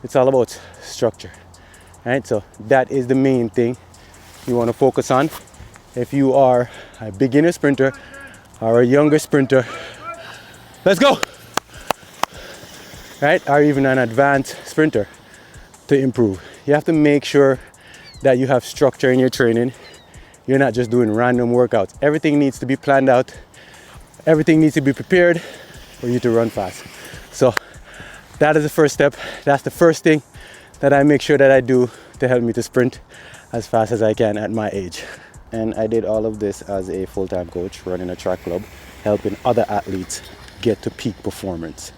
It's all about structure, right? So that is the main thing you want to focus on. If you are a beginner sprinter or a younger sprinter, let's go, right? Or even an advanced sprinter, to improve, you have to make sure that you have structure in your training. You're not just doing random workouts. Everything needs to be planned out. Everything needs to be prepared for you to run fast. So that is the first step. That's the first thing that I make sure that I do to help me to sprint as fast as I can at my age. And I did all of this as a full-time coach running a track club, helping other athletes get to peak performance.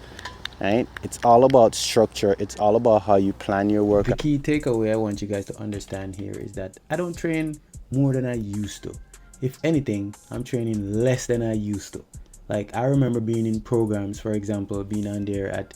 Right? It's all about structure. It's all about how you plan your work. The key takeaway I want you guys to understand here is that I don't train more than I used to. If anything, I'm training less than I used to. Like, I remember being in programs, for example, being on there at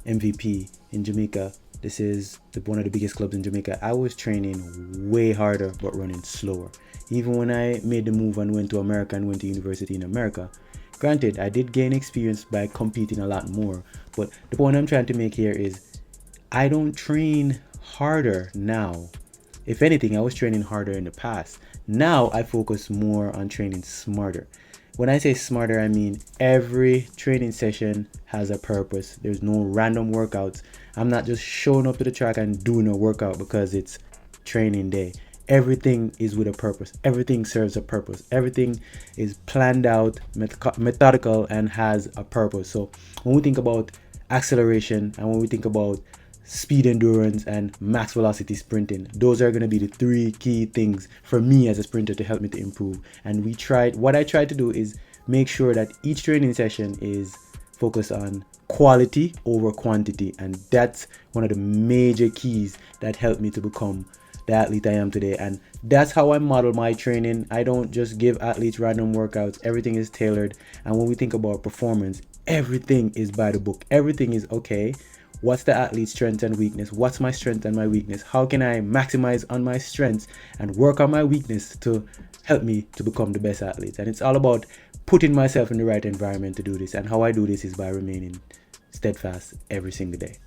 MVP in Jamaica. This is one of the biggest clubs in Jamaica. I was training way harder but running slower. Even when I made the move and went to America and went to university in America, granted, I did gain experience by competing a lot more, but the point I'm trying to make here is I don't train harder now. If anything, I was training harder in the past. Now I focus more on training smarter. When I say smarter, I mean every training session has a purpose. There's no random workouts. I'm not just showing up to the track and doing a workout because it's training day. Everything is with a purpose. Everything serves a purpose. Everything is planned out, methodical, and has a purpose. So when we think about acceleration and when we think about speed endurance and max velocity sprinting, those are going to be the three key things for me as a sprinter to help me to improve. And what I try to do is make sure that each training session is focused on quality over quantity, and that's one of the major keys that helped me to become the athlete I am today. And that's how I model my training. I don't just give athletes random workouts. Everything is tailored. And when we think about performance, everything is by the book. Everything is okay. What's the athlete's strength and weakness? What's my strength and my weakness? How can I maximize on my strengths and work on my weakness to help me to become the best athlete? And it's all about putting myself in the right environment to do this. And how I do this is by remaining steadfast every single day.